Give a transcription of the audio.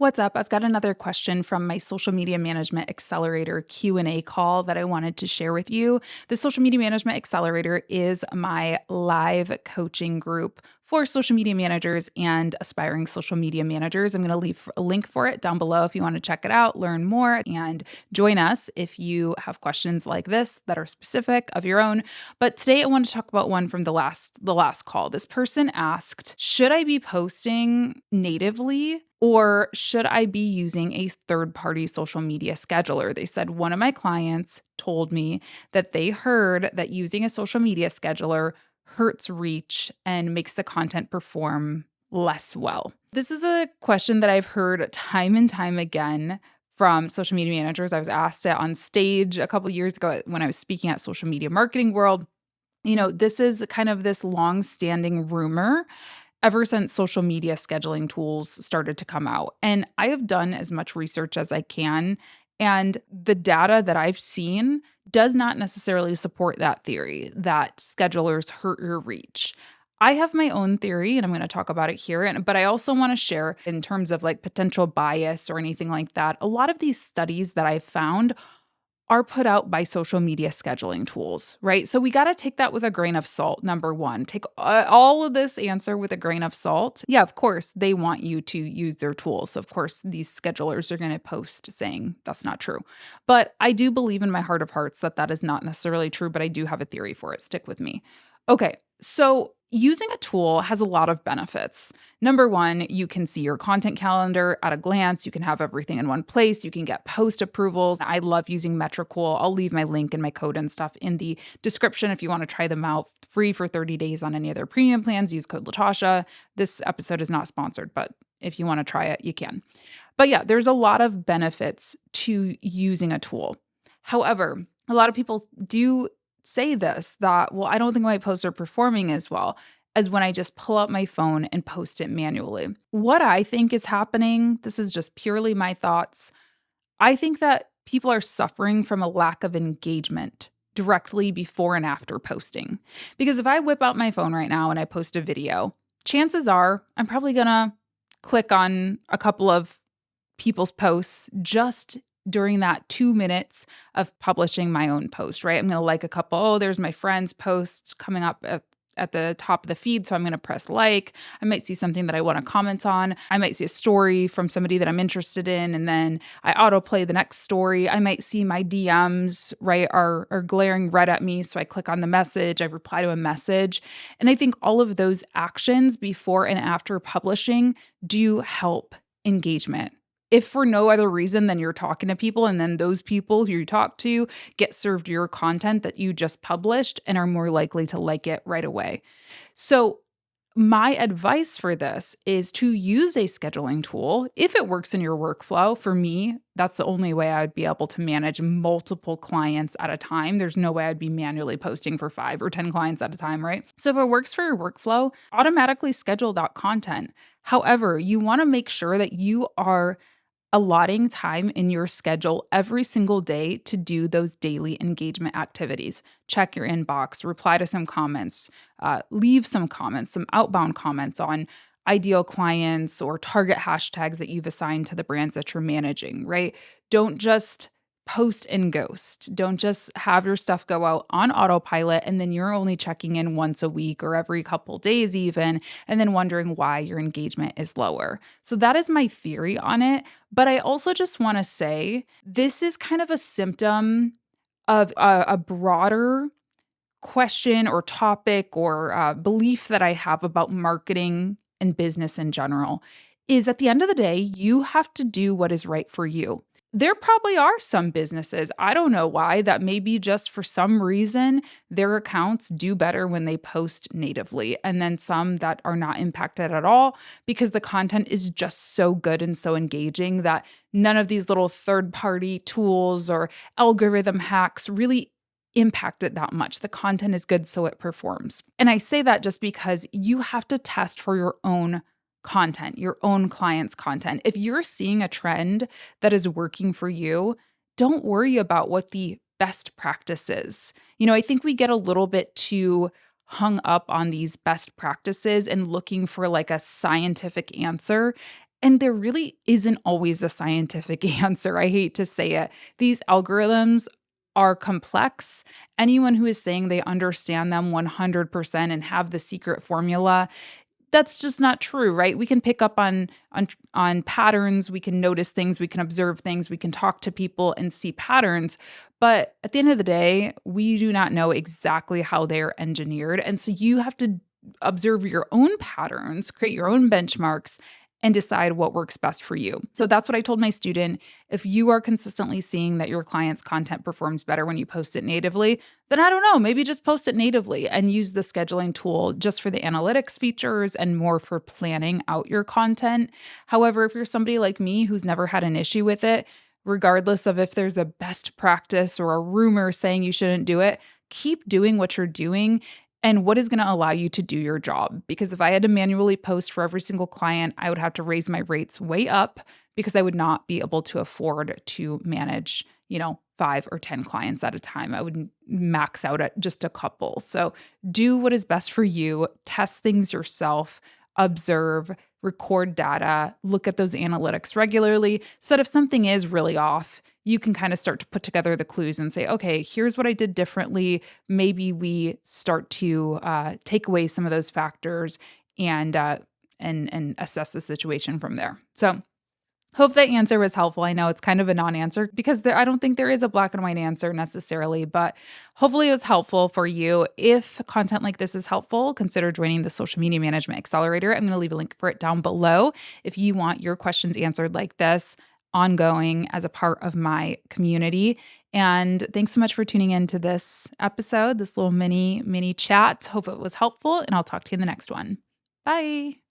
What's up? I've got another question from my social media management accelerator Q&A call that I wanted to share with you. The social media management accelerator is my live coaching group for social media managers and aspiring social media managers. I'm going to leave a link for it down below if you want to check it out, learn more, and join us if you have questions like this that are specific of your own. But today I want to talk about one from the last call. This person asked, should I be posting natively or should I be using a third-party social media scheduler? They said one of my clients told me that they heard that using a social media scheduler hurts reach and makes the content perform less well. This is a question that I've heard time and time again from social media managers. I was asked it on stage a couple years ago when I was speaking at Social Media Marketing World. This is kind of this long-standing rumor ever since social media scheduling tools started to come out. And I have done as much research as I can, and the data that I've seen does not necessarily support that theory that schedulers hurt your reach. I have my own theory and I'm going to talk about it here, but I also want to share in terms of like potential bias or anything like that. A lot of these studies that I've found are put out by social media scheduling tools, right? So we got to take that with a grain of salt. Number one, take all of this answer with a grain of salt. Yeah, of course, they want you to use their tools. So of course, these schedulers are going to post saying that's not true. But I do believe in my heart of hearts that that is not necessarily true, but I do have a theory for it. Stick with me. Okay, so using a tool has a lot of benefits. Number one, you can see your content calendar at a glance. You can have everything in one place. You can get post approvals. I love using Metricool. I'll leave my link and my code and stuff in the description if you want to try them out free for 30 days on any of their premium plans. Use code Latasha. This episode is not sponsored, but if you want to try it, you can. But yeah, there's a lot of benefits to using a tool. However, a lot of people do say this that, well, I don't think my posts are performing as well as when I just pull out my phone and post it manually. What I think is happening, this is just purely my thoughts. I think that people are suffering from a lack of engagement directly before and after posting. Because if I whip out my phone right now and I post a video, chances are I'm probably gonna click on a couple of people's posts just during that 2 minutes of publishing my own post, right? I'm going to like a couple. Oh, there's my friend's post coming up at the top of the feed. So I'm going to press like. I might see something that I want to comment on. I might see a story from somebody that I'm interested in. And then I autoplay the next story. I might see my DMs, right, are glaring red at me. So I click on the message. I reply to a message. And I think all of those actions before and after publishing do help engagement. If for no other reason than you're talking to people and then those people who you talk to get served your content that you just published and are more likely to like it right away. So my advice for this is to use a scheduling tool if it works in your workflow. For me, that's the only way I would be able to manage multiple clients at a time. There's no way I'd be manually posting for 5 or 10 clients at a time, right? So if it works for your workflow, automatically schedule that content. However, you want to make sure that you are allotting time in your schedule every single day to do those daily engagement activities. Check your inbox, reply to some comments, leave some comments, some outbound comments on ideal clients or target hashtags that you've assigned to the brands that you're managing, right? Don't just post and ghost. Don't just have your stuff go out on autopilot and then you're only checking in once a week or every couple days even, and then wondering why your engagement is lower. So that is my theory on it. But I also just want to say this is kind of a symptom of a broader question or topic or belief that I have about marketing and business in general. Is at the end of the day, you have to do what is right for you. There probably are some businesses, I don't know why, that maybe just for some reason their accounts do better when they post natively, and then some that are not impacted at all because the content is just so good and so engaging that none of these little third-party tools or algorithm hacks really impact it that much. The content is good, so it performs. And I say that just because you have to test for your own content, your own clients' content. If you're seeing a trend that is working for you, don't worry about what the best practice is. I think we get a little bit too hung up on these best practices and looking for like a scientific answer. And there really isn't always a scientific answer. I hate to say it. These algorithms are complex. Anyone who is saying they understand them 100% and have the secret formula, that's just not true, right? We can pick up on patterns, we can notice things, we can observe things, we can talk to people and see patterns, but at the end of the day, we do not know exactly how they're engineered, and so you have to observe your own patterns, create your own benchmarks, and decide what works best for you. So that's what I told my student. If you are consistently seeing that your client's content performs better when you post it natively, then I don't know, maybe just post it natively and use the scheduling tool just for the analytics features and more for planning out your content. However, if you're somebody like me who's never had an issue with it, regardless of if there's a best practice or a rumor saying you shouldn't do it, keep doing what you're doing and what is going to allow you to do your job. Because if I had to manually post for every single client, I would have to raise my rates way up because I would not be able to afford to manage, 5 or 10 clients at a time. I would max out at just a couple. So do what is best for you, test things yourself, observe, record data, look at those analytics regularly so that if something is really off, you can kind of start to put together the clues and say, okay, here's what I did differently. Maybe we start to take away some of those factors and assess the situation from there. So hope that answer was helpful. I know it's kind of a non-answer because I don't think there is a black and white answer necessarily, but hopefully it was helpful for you. If content like this is helpful, consider joining the Social Media Management Accelerator. I'm going to leave a link for it down below if you want your questions answered like this ongoing as a part of my community. And thanks so much for tuning into this episode, this little mini chat. Hope it was helpful, and I'll talk to you in the next one. Bye.